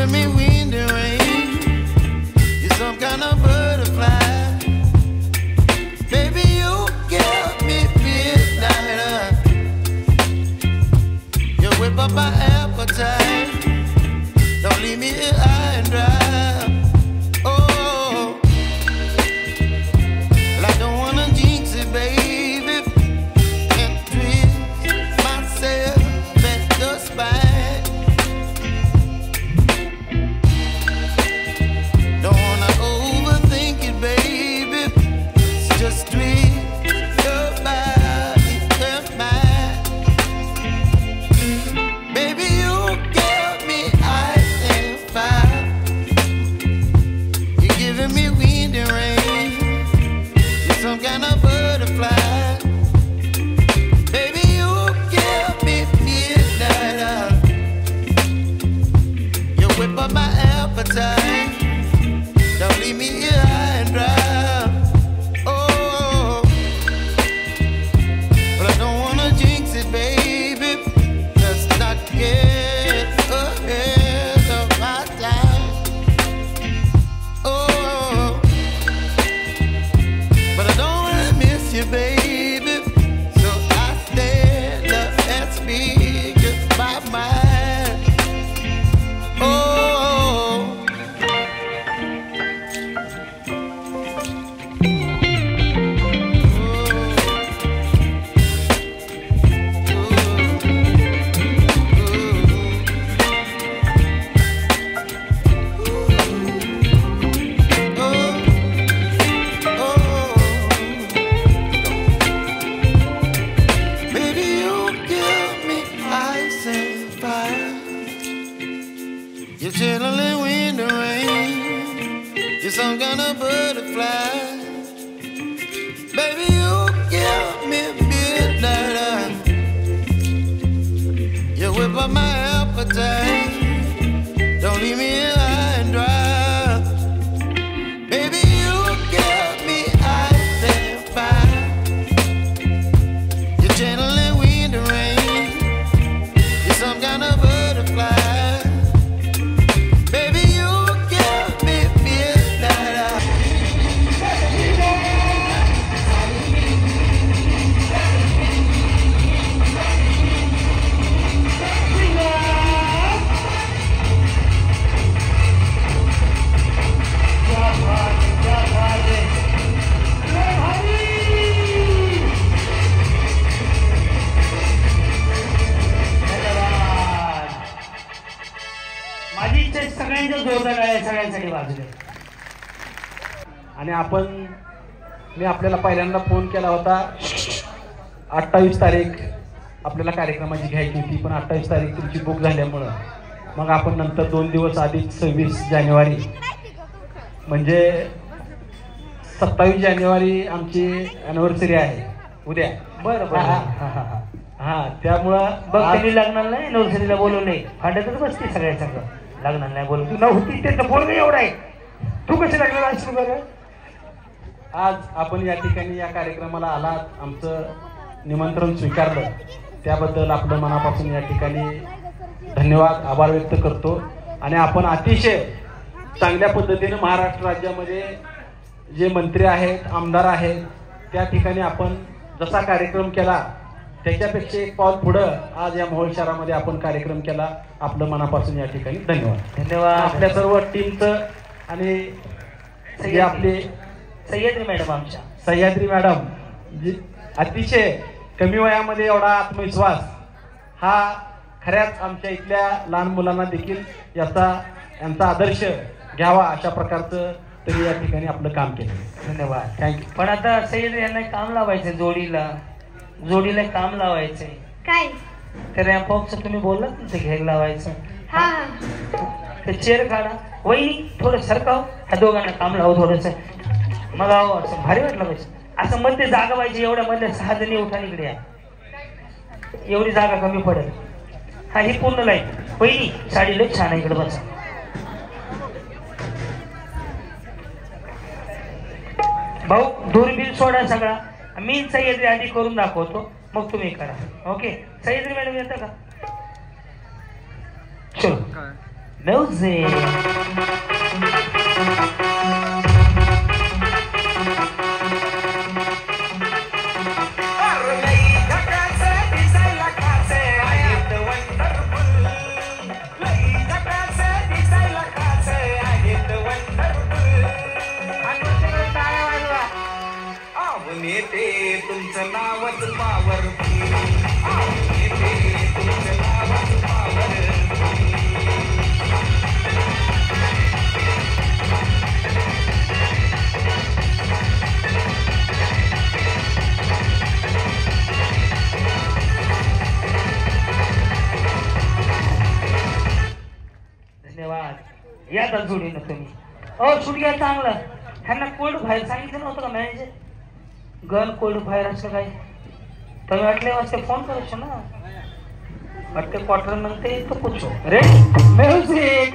giving me wind and rain. You're some kind of butterfly. Baby, you give me midnight. You whip up my appetite. Don't leave me here high and dry. Oh, well, I don't wanna jinx it, baby, and twist myself at the spine. Don't wanna overthink it, baby. It's just twist your body and mine. Baby, you give me ice and fire. You're giving me wind and rain. You're some kind of butterfly. Baby, you give me midnight. You whip up my appetite. Don't leave me here high and dry. Oh, but I don't wanna jinx it, baby. Let's not get ahead of my time. Oh, but I don't wanna miss you, baby. So I stand up and speak just my mind. Oh. Baby, you give me ice and fire. You're chilling wind and rain. You're some kind of butterfly. Baby, you give me midnight. You whip up my appetite. Don't leave me here high and dry. Baby, you give me ice and fire. You're channeling wind and rain. You're some kind of butterfly. Baby, you give me midnight. माझी इच्छा आहे सगळ्यांच्या जोरदार आहे, सगळ्यांसाठी बाजूला. आणि मी आपल्याला पहिल्यांदा फोन केला होता 28 तारीख आपल्याला कार्यक्रमाची घ्यायची होती, पण 28 तारीख तुमची बुक झाल्यामुळं मग आपण नंतर 2 दिवस आधी 26 जानेवारी म्हणजे 27 जानेवारी आमची अॅनिव्हर्सरी आहे उद्या. बरं बरं. हा त्यामुळं बघ त्यांनी लग्नाला नाही नवसरीला बोलवलंय. फाड्यातच बसते सगळ्या सगळं. लग्नाला नाही बोलवलं. तू नव्हती त्याचं बोलणं एवढं आहे. तू कशी लग्नाला असतो बरं? आज आपण या ठिकाणी या कार्यक्रमाला आलात, आमचं निमंत्रण स्वीकारलं त्याबद्दल आपलं मनापासून या ठिकाणी धन्यवाद आभार व्यक्त करतो. आणि आपण अतिशय चांगल्या पद्धतीने महाराष्ट्र राज्यामध्ये जे मंत्री आहेत, आमदार आहेत, त्या ठिकाणी आपण जसा कार्यक्रम केला त्याच्यापेक्षा एक पाऊल पुढं आज या मोहोळ शहरामध्ये आपण कार्यक्रम केला. आपलं मनापासून या ठिकाणी धन्यवाद. धन्यवाद आपल्या सर्व टीमचं. आणि जे आपले सह्याद्री मॅडम, आमच्या सह्याद्री मॅडम जी अतिशय कमी वयामध्ये एवढा आत्मविश्वास हा खऱ्याच आमच्या इथल्या लहान मुलांना देखील यांचा आदर्श घ्यावा अशा प्रकारचं तरी या ठिकाणी आपलं काम केलं. धन्यवाद. थँक्यू. पण आता सह्याद्री यांना काम लावायचंय, जोडीला काम लावायचंय. काय ते रॅम्प वॉकचं तुम्ही बोललात ना, ते घ्यायला लावायचं. हा ते चेअर काढा. वहिनी थोडं सरकाव, ह्या दोघांना काम लावू थोडंसं. मग असं भारी वाटलं पाहिजे. असं मध्ये जागा पाहिजे. एवढ्या मध्ये 6 जणी उठा इकडे या. एवढी जागा कमी पडेल. हा ही पूर्ण लाईन. वहिनी साडी लई छान आहे, इकडे बसा. भाऊ दुर्बिल सोडा सगळा. मी सह्याद्री आधी करून दाखवतो, मग तुम्ही करा. ओके. सह्याद्री मॅडम येतं का? चलो म्युझिक. तुमचं नावच पावर तुमचं नावच पावर. धन्यवाद. या तर जोडीनं तुम्ही. ओ शूट घ्या चांगलं. ह्यांना कोल्ड फायर सांगितलं नव्हतं का मॅनेजर? गन कोल्ड फायर असलं काय तुम्ही वाटले वाजते फोन करू ना वाटते क्वार्टर म्हणते तो पूछो. Ready music.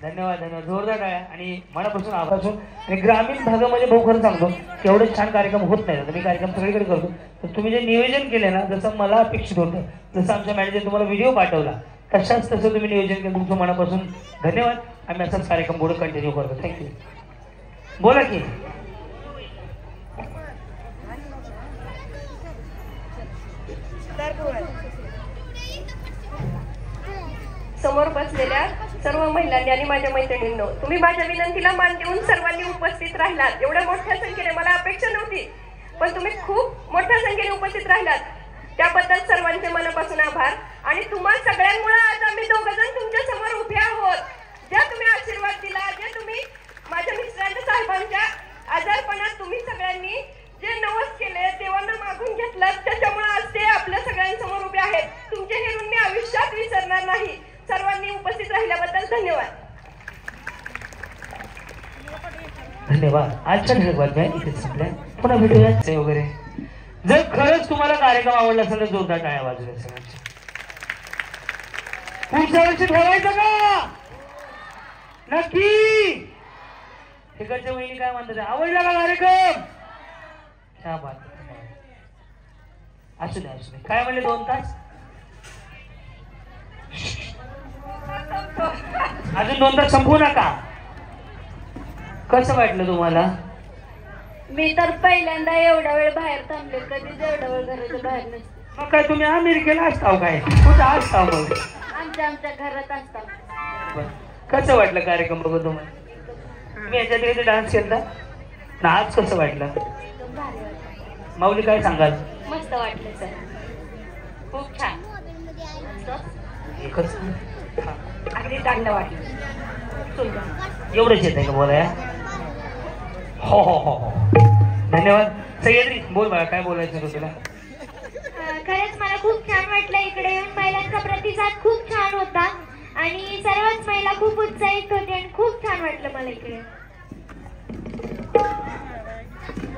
धन्यवाद धन्यवाद. जोरदार आहे आणि मनापासून आभार. आणि ग्रामीण भागामध्ये भाऊ खरं सांगतो एवढे छान कार्यक्रम होत नाही. मी कार्यक्रम सगळीकडे करतो तर तुम्ही जे नियोजन केले ना जसं मला अपेक्षित होतं जसं आमच्या मॅनेजर तुम्हाला व्हिडिओ पाठवला तशाच तसं तुम्ही नियोजन केलं. तुमचं मनापासून धन्यवाद. आम्ही असाच कार्यक्रम पुढे कंटिन्यू करतो. थँक्यू. बोला की समोर बसलेल्या सर्व महिलांनी आणि माझ्या मैत्रिणींनो तुम्ही माझ्या विनंतीला मान देऊन सर्वांनी उपस्थित राहिलात. एवढ्या मोठ्या संख्येने मला अपेक्षा नव्हती पण तुम्ही खूप मोठ्या संख्येने उपस्थित राहिलात त्याबद्दल सर्वांचे मनापासून आभार. आणि तुम्हा सगळ्यांमुळे आज आम्ही दोघंजण तुमच्या समोर उभे आहोत. ज्या तुम्ही आशीर्वाद दिला जे तुम्ही माझ्या मिस्टरांच्या साहेबांच्या आजारपणात तुम्ही सगळ्यांनी जे नवस केले देवांना मागून घेतलं त्याच्यामुळे आज ते आपल्या सगळ्यांसमोर उभे आहेत. तुमचे हे ऋण मी आयुष्यात विसरणार नाही. सर्वांनी उपस्थित राहिल्याबद्दल धन्यवाद. धन्यवाद. आजच्या ठळक बातम्या इथेच संपल्या. पुन्हा भेटूया वगैरे. जर खरंच तुम्हाला कार्यक्रम आवडला असेल तर जोरदार टाळ्या वाजवूया सगळ्यांच्या. पुढच्या वर्षी ठेवायचं का नक्की? तिकडच्या वहिनी काय म्हणतात आवडला का कार्यक्रम? क्या बात. असू दे असू दे. काय म्हणले 2 तास अजून 2 तास संपवू नका. कसं वाटलं तुम्हाला? मी तर पहिल्यांदा एवढा वेळ बाहेर थांबले कधी एवढा वेळ घराच्या बाहेर नसते. मग काय तुम्ही अमेरिकेला असताव काय कुठं असताव? मग आमच्या घरात असतात. कसं वाटलं कार्यक्रम बघून तुम्हाला? तुम्ही याच्यात कधी डान्स केला ना? आज कसं वाटलं? माऊली काय सांगाल? मस्त वाटलं सर. खूप छान. एकच अगदी चांगलं वाटलं. एवढंच येत आहे का बोलाया? हो हो हो हो. धन्यवाद. सह्याद्री बोल बघा काय बोलायचं होतं तुला? खरंच मला खूप छान वाटलं इकडे येऊन. महिलांचा प्रतिसाद खूप छान होता आणि सर्वच महिला खूप उत्साहित होते आणि खूप छान वाटलं मला इकडे.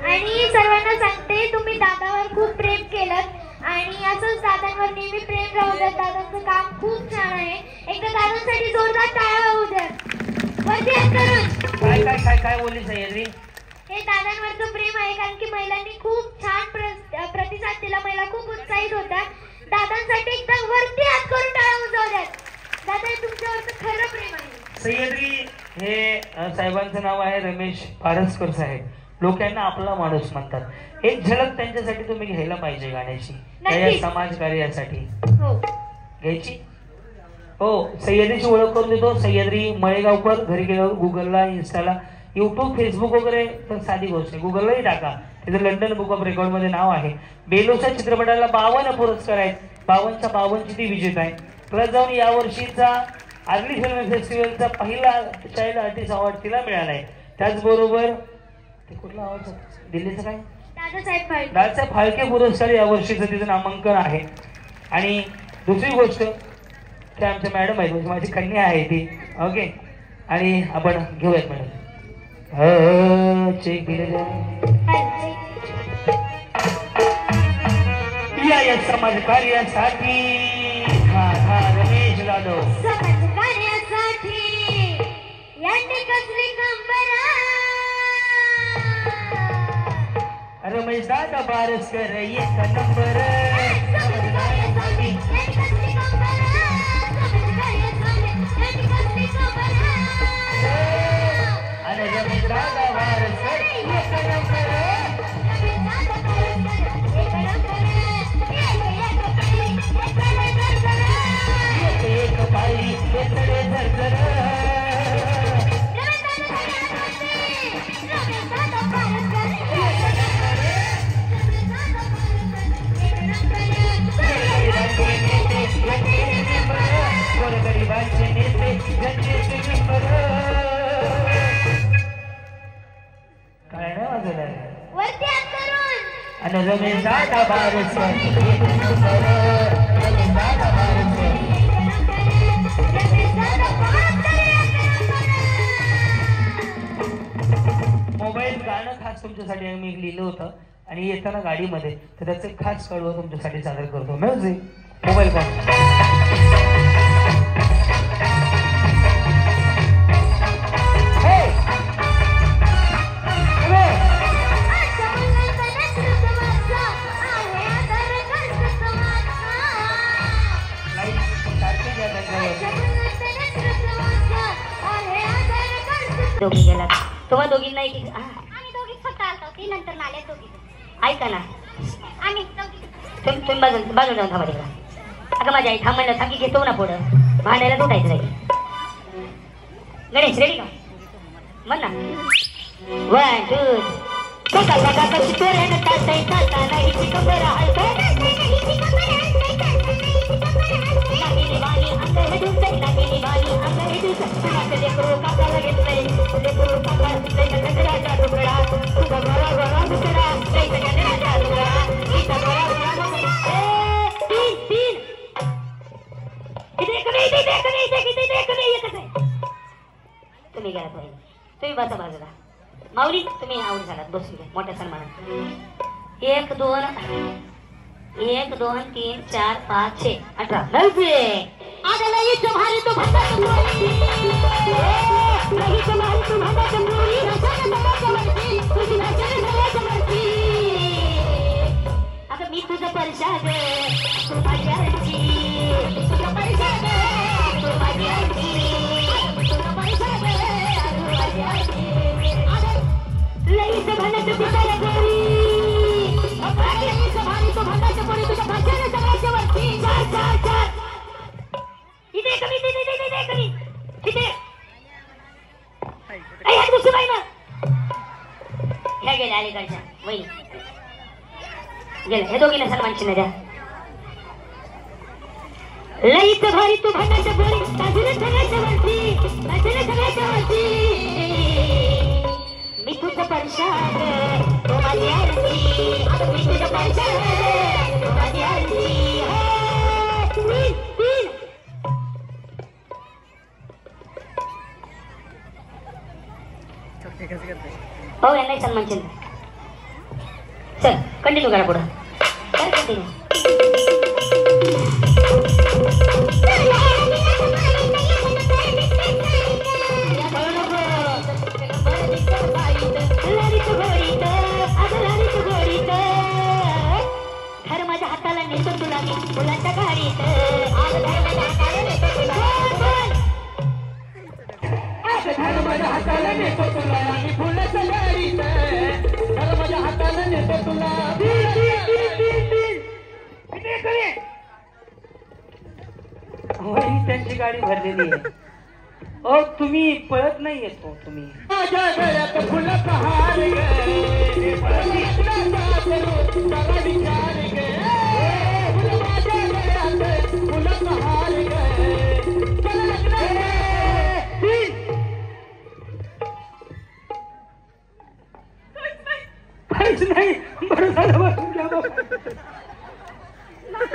आणि सर्वांना सांगते तुम्ही दादावर खूप प्रेम केलं आणि असंच दादांवर नेहमी प्रेम राहू द्या. दादांचं काम खूप छान आहे. एकदा दादांसाठी जोरदार टाळ्या होऊ द्या. वरती हात करून. काय काय काय काय बोलली सह्याद्री? हे दादांवरचं प्रेम आहे कारण की महिलांनी खूप छान प्रतिसाद दिला. महिला खूप उत्साहित होत्या. दादांसाठी एकदा वरती हात करून टाळ्या वाजवू द्या. दादा हे तुमच्यावरचं खरं प्रेम आहे. सह्याद्री हे साहेबांचं नाव आहे रमेश पारसकर साहेब. लोक यांना आपला माणूस म्हणतात. एक झलक त्यांच्यासाठी तुम्ही घ्यायला पाहिजे गाण्याची या समाज कार्यासाठी. हो घ्यायची. हो सह्याद्रीची ओळख करून देतो. सह्याद्री मळेगावकर. घरी गेल्यावर गुगलला इंस्टाला यूट्यूब फेसबुक वगैरे तर साधी गोष्ट आहे. गुगललाही टाका. तिथे लंडन बुक ऑफ रेकॉर्ड मध्ये नाव आहे. बेलोसा चित्रपटाला 52 पुरस्कार आहेत. 52च्या 52 ती विजेता आहे. प्लस जाऊन यावर्षीचा आर्ली फिल्म फेस्टिवलचा पहिला चाइल्ड आर्टिस्ट अवॉर्ड तिला मिळाला आहे. त्याचबरोबर ते कुठला अवॉर्ड दिल्लीचं काय दादासाहेब फाळके पुरस्कार यावर्षीचं तिचं नामांकन आहे. आणि दुसरी गोष्ट ते आमच्या मॅडम आहेत, म्हणजे माझी कन्या आहे ती. ओके, आणि आपण घेऊयात मॅडम. या समाज कार्यासाठी रमेश जाधव. समाज कार्यासाठी यांनी कसली कंपरा. रमेश दादा बारसकर एक नंबर. आणि रमेश दादा बारसकर एक नंबर. एक पायरी वेतडे झरझर. गरिबांचे नेते जनतेचे नंबर. काय नाही वाजवलं वरती हात करून. आणि रमेश दादा बारसकर एक नंबर. रमेश दादा बारसकर. मोबाईल गाणं खास तुमच्यासाठी आम्ही लिहिलं होतं आणि येताना गाडीमध्ये तर त्याचं खास कळवं तुमच्यासाठी सादर करतो. म्युझिक मोबाईल गाणं. दोघी गेला तुम्हा दोघींना एक आम्ही दोघी फक्त आलतो ती नंतर नाले दोघी. ऐका ना, आम्ही दोघी. तुम्ही बाजू जाऊन थांबा तिकडं. अगं माझ्या आई थांबायला थांबी घेतो ना पुढं भांडायला तुटायचं नाही. गणेश रेडी का? म्हण ना. 1 2 बघा कशी तोरण टाळतंय चालताना हिची कंबर हलतंय. नागिनी वाणी अंग हेडूसय, नागिनी वाणी अंग हेडूसय. तुझं लेकरू काकाला घेतलंय, लेकरू काका घेतलंय गजराचा तुकडा. तुझा गोरा गोरा दुसरा लईचा गजराचा तुकडा. तिचा गोरा गोरा दुसरा. तीन इथे एकच आहे. तुम्ही गेला पाहिजे. तुम्ही बसा बाजूला. माऊली तुम्ही आवड झालात, बसून घ्या मोठ्या सन्मानात. 1 2 1 2 3 4 5 6 18 9. आदला इथं भारी तो भांडा चंद्रोरी. इथं भारी तो भांडा चंद्रोरी. रसायन सगळ्याच्या वरती, तुझी रसायन सगळ्याच्या वरती. अगं मी तुझं परशाद, तू माझी आरती. तुझं परशाद, तू माझी आरती. तुझं परशाद, तू माझी आरती. लईचं भांडाचं पिसायला गोरी. लईचं भारी तो भांडाचं पोरी. तुझ्या भाषाने सगळ्याच्या वरती. 4 4 4 इथे कमी इथे दुसरी बाई ना ह्या गेल्या अलीकडच्या वही गेल्या. हे दोघीला सन्मान चिन्ह द्या. लईचं भारी तू भांडाच्या पोरी. ताजूला सगळ्याच्या वरती, ताजूला सगळ्याच्या वरती. मी तुझं परशाद, तू माझी आरती. मी तुझं परशाद, तू माझी आरती. हो यांनाही सन्मान चिन्ह. चल कंटिन्यू करा पुढं. कर कंटिन्यू. घर माझ्या हाताला नेतो तुला मी फुलांच्या गाडीत. घर माझ्या हाताला नेतो तुला मी फुलाच्या गाडीत. घर माझ्या हाताला नेतो तुला. त्यांची गाडी भरलेली आहे. ओ तुम्ही पळत नाही येतो तुम्ही. माझ्या गळ्यात फुलाचा हार गे. विचार गे. माझ्या गळ्यात फुलाचा हार गे. नाही बरं झालं बसून घ्या.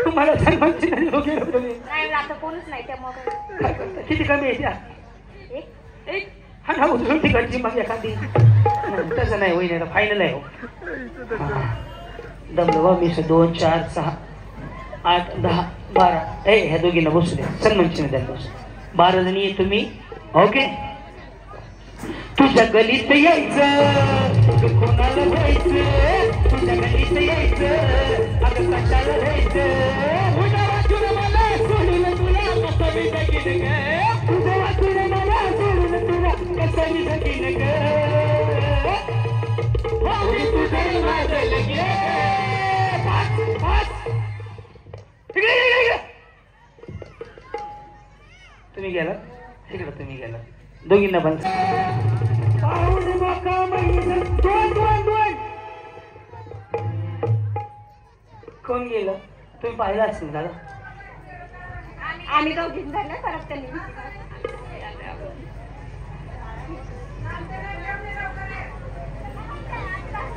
तुम्हाला सन्मानची नाही वगैरे तुम्ही नाही आता कोण चालतच नाही त्या मोबाईल. काय करता? किती कमी आहे त्या? एक हा ना उचलून तिकडची मग एखादी. तसं नाही होईल आता फायनल आहे हो. दमलं बा मी 2 4 6 8 10 12 ह्या दोघींना बसू द्या. सन्मानचिन्ह द्या बस. 12 जणी तुम्ही ओके. तुझ्या गलीत यायचं तू कोणाला व्हायचं. तुझ्या गलीत यायचं अगं कशाला व्हायचं. तुझ्या वाचून मला सोडून तुला कसं मी बघीन ग. तुझ्या वाचून मला सोडून तुला कसं मी बघीन ग. तुझं माझं लगे तुम्ही गेला तिकडं. तुम्ही गेला दोघींना पण कोण गेलं तुम्ही पाहिलं असेल दादा. आम्ही दोघीच झालं परत त्यांनी.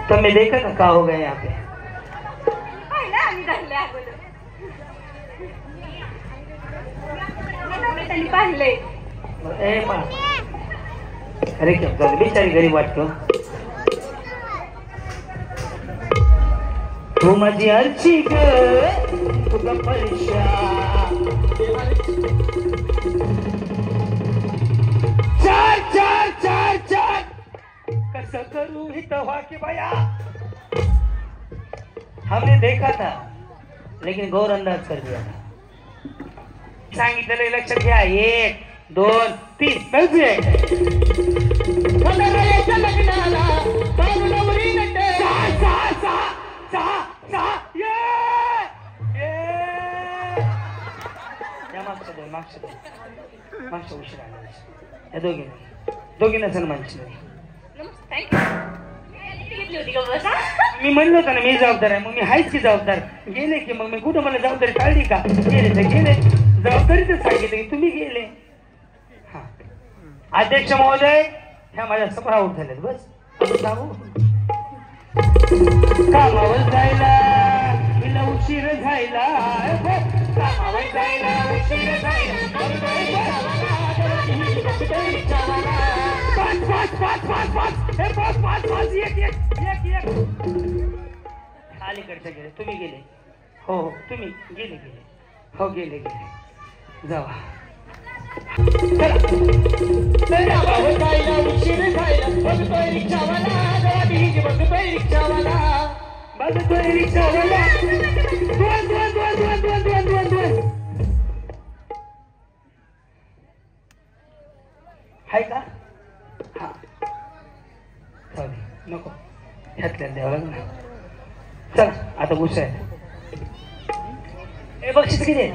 तो मैं देखा का हो गया यहाँ पे. आम्ही झाले अगोदर त्यांनी पाहिले. अरे क्या झालं बिचारी गरीब वाटतो. तू माझी अर्ची ग तुला परीक्षा. चार चार चार चार कसं करू ही तवा की बया. हमने देखा था लेकिन गौर अंदाज कर दिया था. सांगितलेलं लक्षात घ्या. 1 2 3 बघूया. लग्नाला नवरी नटे 6 6 6 मागच्या उशीर आला. या दोघींना सन्मानची नाही. मी म्हणलो होतं ना मी जबाबदार आहे. मग मी आहेच की जबाबदार. गेले की मग मी कुठं मला जबाबदारी काढली का. गेले तर गेले. जबाबदारीच सांगितलं की तुम्ही गेले. हा अध्यक्ष महोदय ह्या माझ्या समोर आऊट झाल्यात. बस सांगू कामावर जायला हिला उशीर झायला. कामावर जायला उशीर झायला. अलीकडच्या गेले. तुम्ही गेले हो तुम्ही गेले हो गेले जावा. उशीर झायला बघतोय रिक्षावाला. बघतोय रिक्षावाला. बघतोय रिक्षावाला. हाय का. हा चालेल नको ह्यातल्या द्यावं लागलं. चला आता गुस्सा आहे. बक्षीस किती आहे.